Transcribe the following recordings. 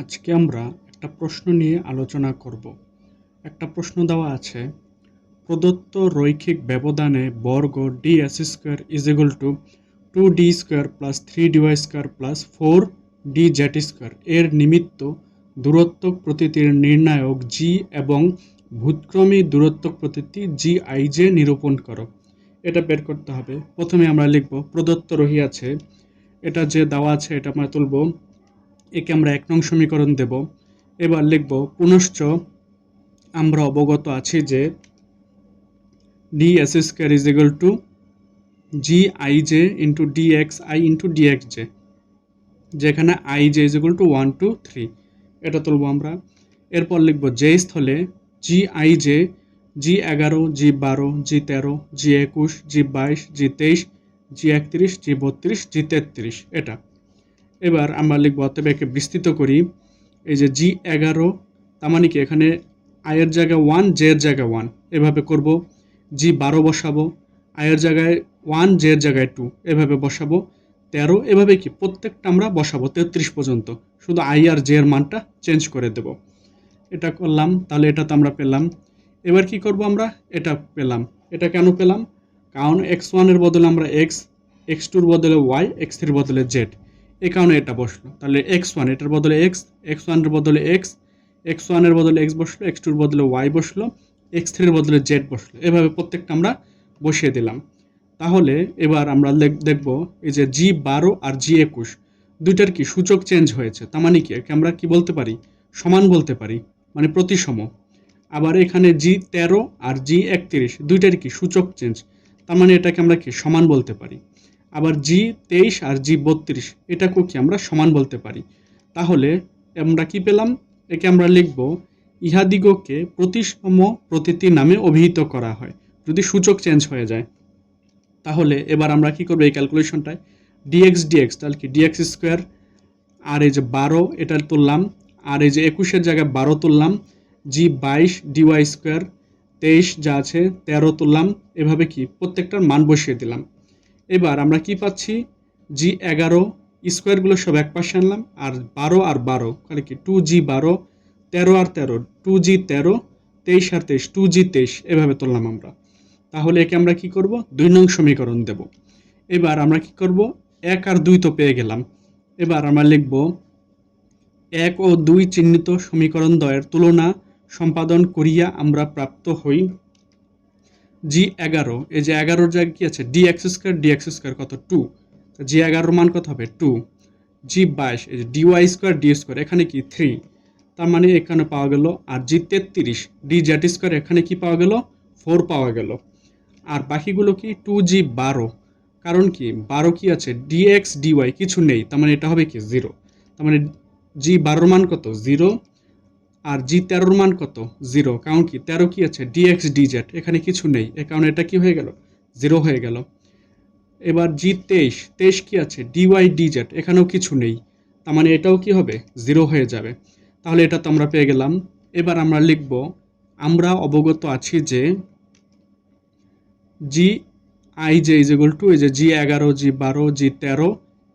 আজকে আমরা একটা প্রশ্ন নিয়ে আলোচনা করব। একটা প্রশ্ন দেওয়া আছে, প্রদত্ত রৈখিক ব্যবধানে বর্গ dx square is equal to 2d square plus 3dy square plus 4dz square এর নিমিত্ত দূরত্ব প্রতীতির নির্ণায়ক g এবং ভূতক্রমী দূরত্ব প্রতীতি gij নিরূপণ করো। এটা বের করতে হবে। প্রথমে আমরা লিখব প্রদত্ত রোহী আছে, এটা যে দেওয়া আছে এটা আমরা তুলব, একে আমরা 1 নং সমীকরণ দেব। এবার লিখব পুনশ্চ আমরা অবগত আছি যে ds square is equal to gij into dxi into dxj, যেখানে ij ইজ ইকুয়াল টু 1 2 3, এটা তুলব আমরা। এরপর লিখব যে স্থলে gij g11 g12 g13 g21 g22 g23 g31 g32 g33 এটা। এবার আমরা লিখব অতএব একে বিস্তৃত করি। এই যে g11 তার মানে কি এখানে i এর জায়গায় 1 j এর জায়গায় 1 এভাবে করব। g12 বসাবো, i এর জায়গায় 1 j এর জায়গায় 2 এভাবে বসাবো। 13 এভাবে কি প্রত্যেকটা আমরা বসাবো 33 পর্যন্ত, শুধু i আর j এর মানটা চেঞ্জ করে দেব। এটা করলাম, তাহলে এটা তো আমরা পেলাম। এবার কি করব আমরা, এটা পেলাম। এটা কেন পেলাম? কারণ x1 এর বদলে আমরা x, x2 এর বদলে y, x3 এর বদলে z, এই কারণে এটা বসলো। তাহলে x1 এটার বদলে x, x1 এর বদলে x, x1 এর বদলে x বসলো, x2 এর বদলে y বসলো, x3 এর বদলে z বসলো। এভাবে প্রত্যেকটা আমরা বসিয়ে দিলাম। তাহলে এবার আমরা দেখব এই যে g12 আর g21 দুইটার কি সূচক চেঞ্জ হয়েছে, তার মানে কি একে আমরা কি বলতে পারি, সমান বলতে পারি, মানে প্রতিসম। আবার এখানে g13 আর g31 দুইটার কি সূচক চেঞ্জ, তার মানে এটাকে আমরা কি সমান বলতে পারি। আবার g23 আর g32 এটাকেও কি আমরা সমান বলতে পারি। তাহলে আমরা কি পেলাম, একে আমরা লিখব ইহাদিগকে প্রতিসম প্রতীতি নামে অভিহিত করা হয় যদি সূচক চেঞ্জ হয়ে যায়। তাহলে এবার আমরা কি করব, এই ক্যালকুলেশনটায় dx dx, তাহলে কি dx স্কয়ার, আর এই যে 12 এটা তুললাম, আর এই যে 21 এর জায়গায় 12 তুললাম, g22 dy স্কয়ার, 23 যা আছে 13 তুললাম, এভাবে কি প্রত্যেকটার মান বসিয়ে দিলাম। এবার আমরা কি পাচ্ছি, g11 স্কয়ারগুলো সব এক পাশে আনলাম, আর 12 আর 12 তাহলে কি 2g12, 13 আর 13 2g13, 23 আর 23 2g23, এভাবে তুললাম আমরা। তাহলে একে আমরা কি করব, 2 নং সমীকরণ দেব। এবার আমরা কি করব, 1 আর 2 তো পেয়ে গেলাম। এবার আমরা লিখব 1 ও 2 চিহ্নিত সমীকরণ দ্বয়ের তুলনা সম্পাদন করিয়া আমরা প্রাপ্ত হই g11, এই যে 11 জায়গায় কি আছে dx স্কয়ার কত 2, g11 মান কত হবে 2, g22 এই যে dy স্কয়ার d স্কয়ার এখানে কি 3, তার মানে এখানে পাওয়া গেল। আর g33 dz স্কয়ার এখানে কি পাওয়া গেল 4 পাওয়া গেল। আর বাকিগুলো কি 2g12, কারণ কি 12 কি আছে dx dy কিছু নেই, তার মানে এটা হবে কি 0, তার মানে g12 মান কত 0, আর g13 মান কত 0, কারণ কি 13 কি আছে dx dz এখানে কিছু নেই, এ কারণে এটা কি হয়ে গেল 0 হয়ে গেল। এবার g23 কি আছে dy dz এখানেও কিছু নেই, তার মানে এটাও কি হবে 0 হয়ে যাবে। তাহলে এটা তো আমরা পেয়ে গেলাম। এবার আমরা লিখব আমরা অবগত আছি যে gij ইজ ইকুয়াল টু এই যে g11 g12 g13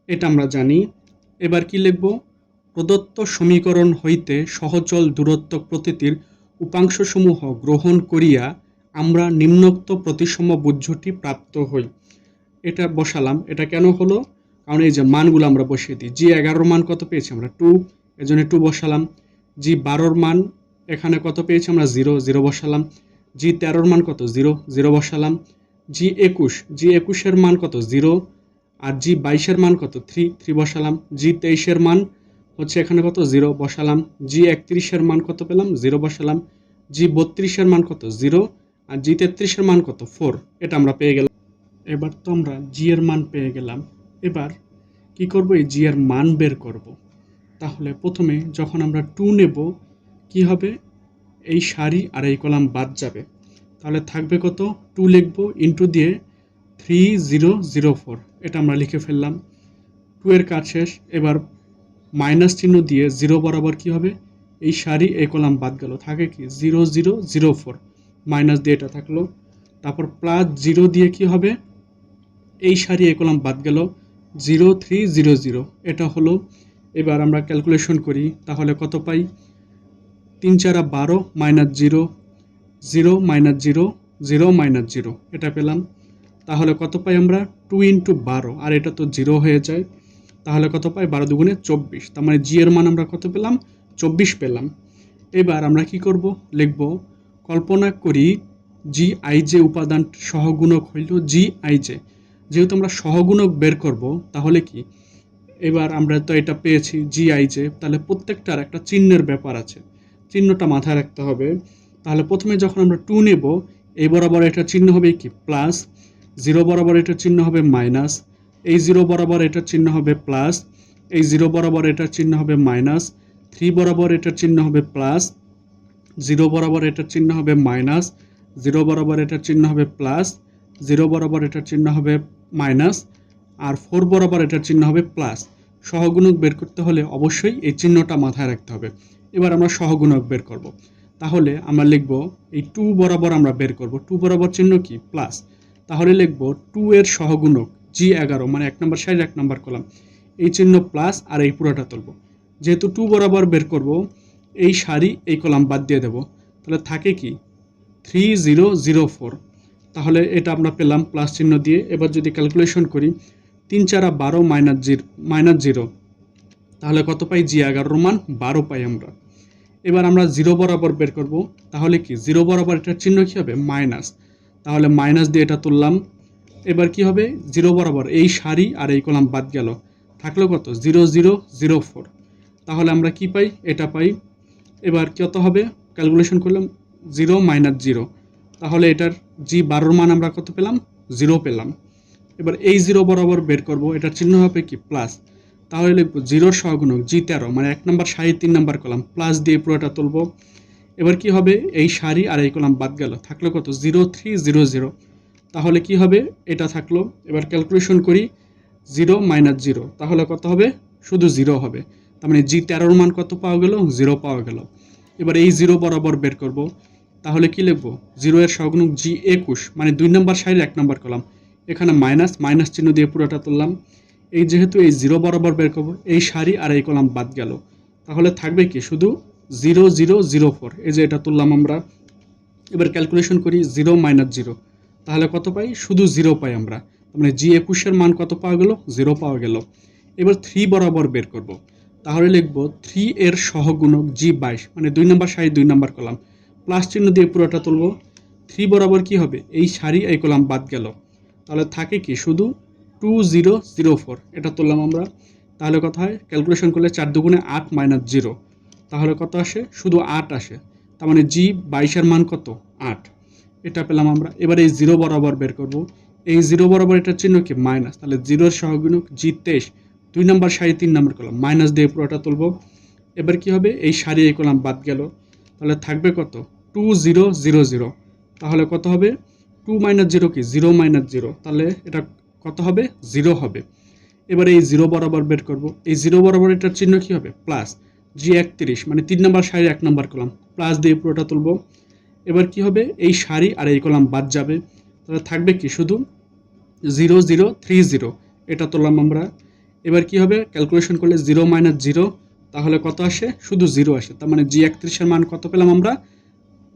এটা আমরা জানি। এবার কি লিখব, প্রদত্ত সমীকরণ হইতে সহচল দূরত্ব প্রতীতির উপাংশসমূহ গ্রহণ করিয়া আমরা নিম্নোক্ত প্রতিসম বুজ্জটি প্রাপ্ত হই। এটা বসালাম। এটা কেন হলো, কারণ এই যে মানগুলো আমরা বসিয়ে দিই। g11 মান কত পেয়েছি আমরা 2, এজন্য 2 বসালাম। g12 মান এখানে কত পেয়েছি আমরা 0, 0 বসালাম। g13 মান কত 0, 0 বসালাম। g21 এর মান কত 0, আর g22 এর মান কত 3, 3 বসালাম। g23 এর মান হচ্ছে এখানে কত 0 বসালাম। g31 এর মান কত পেলাম 0 বসালাম। g32 এর মান কত 0, আর g33 এর মান কত 4, এটা আমরা পেয়ে গেলাম। এবার তো আমরা g এর মান পেয়ে গেলাম। এবার কি করব, এই g এর মান বের করব। তাহলে প্রথমে যখন আমরা 2 নেব কি হবে, এই সারি আর এই কলাম বাদ যাবে, তাহলে থাকবে কত 2 লিখব ইনটু দিয়ে 3004, এটা আমরা লিখে ফেললাম। 2 এর কাজ শেষ। এবার মাইনাস চিহ্ন দিয়ে 0 বরাবর কি হবে, এই সারি এই কলাম বাদ গেল, থাকে কি 0004, মাইনাস দিয়ে এটা থাকলো। তারপর প্লাস 0 দিয়ে কি হবে, এই সারি এই কলাম বাদ গেল 0300, এটা হলো। এবার আমরা ক্যালকুলেশন করি, তাহলে কত পাই? 3 4 12 মাইনাস 0 0 মাইনাস 0 0 মাইনাস 0 এটা পেলাম। তাহলে কত পাই আমরা? 2 ইন্টু 12, আর এটা তো 0 হয়ে যায়, তাহলে কত পাই? 12 দুগুণে 24, তার মানে জি এর মান আমরা কত পেলাম? 24 পেলাম। এবার আমরা কি করব? লিখব কল্পনা করি জি আই জে উপাদান সহগুণক হইল জি আই জে। যেহেতু আমরা সহগুণক বের করব, তাহলে কি এবার আমরা তো এটা পেয়েছি জি আই জে, তাহলে প্রত্যেকটার একটা চিহ্নের ব্যাপার আছে, চিহ্নটা মাথায় রাখতে হবে। তাহলে প্রথমে যখন আমরা 2 নেব, এই বরাবর এটার চিহ্ন হবে কি? প্লাস। 0 বরাবর এটার চিহ্ন হবে মাইনাস। এই 0 বরাবর এটার চিহ্ন হবে প্লাস। এই 0 বরাবর এটার চিহ্ন হবে মাইনাস। 3 বরাবর এটার চিহ্ন হবে প্লাস। 0 বরাবর এটার চিহ্ন হবে মাইনাস। 0 বরাবর এটার চিহ্ন হবে প্লাস। 0 বরাবর এটার চিহ্ন হবে মাইনাস। আর 4 বরাবর এটার চিহ্ন হবে প্লাস। সহগুণক বের করতে হলে অবশ্যই এই চিহ্নটা মাথায় রাখতে হবে। এবার আমরা সহগুণক বের করব। তাহলে আমরা লিখব এই 2 বরাবর আমরা বের করব। 2 বরাবর চিহ্ন কি? প্লাস। তাহলে লিখব 2 এর সহগুণক G11, মানে 1 নম্বর সাইড 1 নম্বর কলাম, এই চিহ্ন প্লাস, আর এই পুরোটা তুলব। যেহেতু 2 বরাবর বের করব, এই সারি এই কলাম বাদ দিয়ে দেব, তাহলে থাকে কি? 3004। তাহলে এটা আমরা পেলাম প্লাস চিহ্ন দিয়ে। এবার যদি ক্যালকুলেশন করি, 3 4 12 মাইনাস 0, তাহলে কত পাই? G11 মান 12 পাই আমরা। এবার আমরা 0 বরাবর বের করব, তাহলে কি 0 বরাবর এটার চিহ্ন কি হবে? মাইনাস। তাহলে মাইনাস দিয়ে এটা তুললাম। এবার কি হবে? 0 বরাবর এই সারি আর এই কলাম বাদ গেল, থাকলো কত? 0004। তাহলে আমরা কি পাই? এটা পাই। এবার কত হবে? ক্যালকুলেশন করলাম 0 মাইনাস 0, তাহলে এটার G12 মান আমরা কত পেলাম? 0 পেলাম। এবার এই 0 বরাবর বের করব, এটার চিহ্ন হবে কি? প্লাস। তাহলে লিখব 0 সহগুণক G13, মানে 1 নম্বর সারি 3 নম্বর কলাম, প্লাস দিয়ে পুরোটা তুলব। এবার কি হবে? এই সারি আর এই কলাম বাদ গেল, থাকলো কত? 0300। তাহলে কি হবে? এটা থাকলো। এবার ক্যালকুলেশন করি 0 মাইনাস 0, তাহলে কত হবে? শুধু 0 হবে। তার মানে G13 মান কত পাওয়া গেল? 0 পাওয়া গেল। এবার এই 0 বরাবর বের করব, তাহলে কি লিখব? 0 এর সহগুণক G21, মানে 2 নম্বর সারির 1 নম্বর কলাম, এখানে মাইনাস, মাইনাস চিহ্ন দিয়ে পুরোটা তুললাম। এই যেহেতু এই 0 বরাবর বের করব, এই সারি আর এই কলাম বাদ গেল, তাহলে থাকবে কি? শুধু 0004, এই যে এটা তুললাম আমরা। এবার ক্যালকুলেশন করি 0 মাইনাস 0, তাহলে কত পাই? শুধু 0 পাই আমরা। মানে G21 এর মান কত পাওয়া গেল? 0 পাওয়া গেল। এবার 3 বরাবর বের করব, তাহলে লিখব 3 এর সহগুণক G22, মানে 2 নম্বর সারি 2 নম্বর কলাম, প্লাস চিহ্ন দিয়ে পুরোটা তুলব। 3 বরাবর কি হবে? এই সারি এই কলাম বাদ গেল, তাহলে থাকে কি? শুধু 2004, এটা তুললাম আমরা। তাহলে কত হয়? ক্যালকুলেশন করলে 4 দুগুণে 8 মাইনাস 0, তাহলে কত আসে? শুধু 8 আসে। তার মানে G22 এর মান কত? 8, এটা পেলাম আমরা। এবার এই 0 বরাবর বের করব, এই 0 বরাবর এটার চিহ্ন কি? মাইনাস। তাহলে 0 এর সহগুণক G23, 2 নম্বর সারি 3 নম্বর কলাম, মাইনাস দিয়ে পুরোটা তুলব। এবার কি হবে? এই সারি এই কলাম বাদ গেল, তাহলে থাকবে কত? 2000। তাহলে কত হবে? 2 মাইনাস 0 কি? 0 মাইনাস 0, তাহলে এটা কত হবে? 0 হবে। এবার এই 0 বরাবর বের করব, এই 0 বরাবর এটার চিহ্ন কি হবে? প্লাস। G31, মানে 3 নম্বর সারির 1 নম্বর কলাম, প্লাস দিয়ে পুরোটা তুলব। এবার কি হবে? এই সারি আর এই কলাম বাদ যাবে, তাহলে থাকবে কি? শুধু 0030, এটা তুললাম আমরা। এবার কি হবে? ক্যালকুলেশন করলে 0 মাইনাস 0, তাহলে কত আসে? শুধু 0 আসে। তার মানে G31 এর মান কত পেলাম আমরা?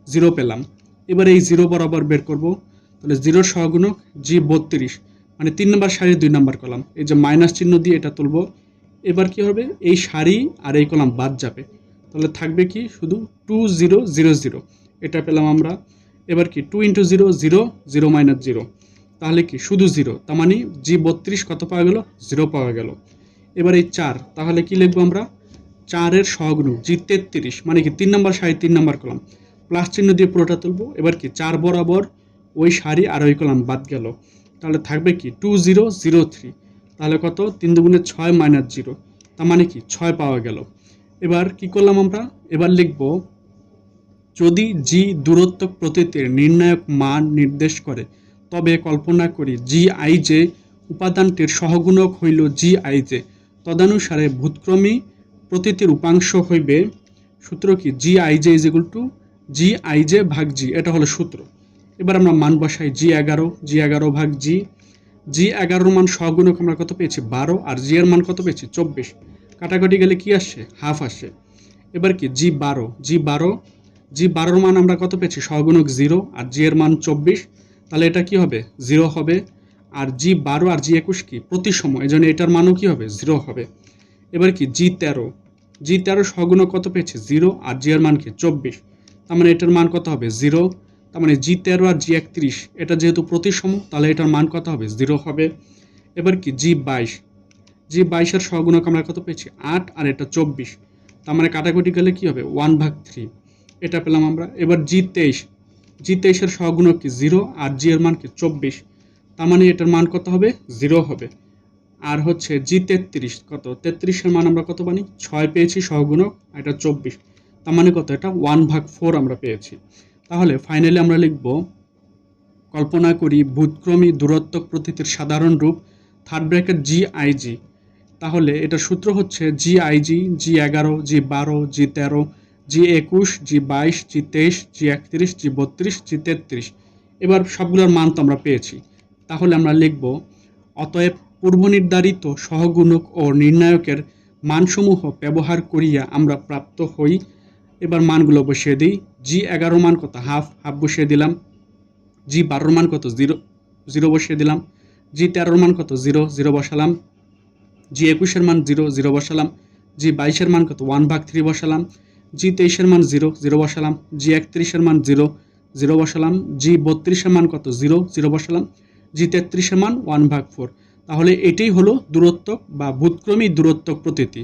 0 পেলাম। এবার এই 0 বরাবর বের করব, তাহলে 0 সহগুণক G32, মানে 3 নম্বর সারি 2 নম্বর কলাম, এই যে মাইনাস চিহ্ন দিয়ে এটা তুলব। এবার কি হবে? এই সারি আর এই কলাম বাদ যাবে, তাহলে থাকবে কি? শুধু 2000, এটা পেলাম আমরা। এবার কি? 2 ইন্টু 0 0, 0 মাইনাস 0, তাহলে কি? শুধু 0, তার মানে G32 কত পাওয়া গেল? 0 পাওয়া গেল। এবার এই 4, তাহলে কি লিখবো আমরা? 4 এর সহগুণক G33, মানে কি 3 নম্বর সারি 3 নম্বর কলাম, প্লাস চিহ্ন দিয়ে পুরোটা তুলব। এবার কি? 4 বরাবর ওই সারি আর ওই কলাম বাদ গেল, তাহলে থাকবে কি? 2003, তাহলে কত? 3 দুগুণে 6 মাইনাস 0, তার মানে কি? 6 পাওয়া গেল। এবার কি করলাম আমরা? এবার লিখব যদি জি দূরত্ব প্রতীকের নির্ণায়ক মান নির্দেশ করে, তবে কল্পনা করি Gij উপাদানটির সহগুণক হইল Gij, তদনুসারে ভূতক্রমী প্রতীকের উপাংশ হইবে। সূত্র কি? Gij is equal to Gij ভাগ জি, এটা হলো সূত্র। এবার আমরা মান বসাই G11 ভাগ জি। G11 মান সহগুণক আমরা কত পেয়েছি? 12, আর জি এর মান কত পেয়েছি? 24। কাটাকাটি গেলে কি আসে, হাফ আসে। এবার কি জি বারোর মান আমরা কত পেয়েছি, সহগুণক 0 আর জি এর মান 24, তাহলে এটা কি হবে 0 হবে। আর জি 12 আর জি 21 কি প্রতিসম, এই জন্য এটার মানও কি হবে 0 হবে। এবার কি জি 13 সহগুণক কত পেয়েছি 0 আর জি এর মান কি 24, তার মানে এটার মান কত হবে 0। তার মানে জি 13 আর জি 31 এটা যেহেতু প্রতিসম, তাহলে এটার মান কত হবে 0 হবে। এবার কি জি 22 এর সহগুণক আমরা কত পেয়েছি 8 আর এটা 24, তার মানে কাটাকুটি গেলে কি হবে 1/3, এটা পেলাম আমরা। এবার জি 23 এর সহগুণক কি 0 আর জি এর মান কি 24, তার মানে এটার মান কত হবে 0 হবে। আর হচ্ছে জি 33 কত, 33 এর মান আমরা কত পানি 6 পেয়েছি সহগুণক, আর এটা 24, তার মানে কত, এটা 1/4 আমরা পেয়েছি। তাহলে ফাইনালি আমরা লিখব, কল্পনা করি ভূতক্রমী দূরত্বক প্রতীকের সাধারণ রূপ থার্ড ব্র্যাকেট জি। তাহলে এটার সূত্র হচ্ছে জি, জি 11, জি 12, জি 13, জি 21, জি 22, জি 23, জি 31, জি 32, জি 33। এবার সবগুলোর মান তো আমরা পেয়েছি। তাহলে আমরা লিখব, অতএব পূর্বনির্ধারিত সহগুণক ও নির্ণায়কের মানসমূহ ব্যবহার করিয়া আমরা প্রাপ্ত হই। এবার মানগুলো বসিয়ে দিই। জি 11 মান কত, হাফ বসিয়ে দিলাম। জি 12 মান কত, 0 বসিয়ে দিলাম। জি 13 মান কত, 0 বসালাম। জি 21 এর মান 0 বসালাম। জি 22 এর মান কত, 1/3 বসালাম। জি 23 এর মান 0 বসালাম। জি 31 এর মান 0 বসালাম। জি 32 এর মান কত, 0 বসালাম। জি 33 এর মান 1/4। তাহলে এটাই হলো দূরত্বক বা ভূতক্রমী দূরত্বক প্রতীতি।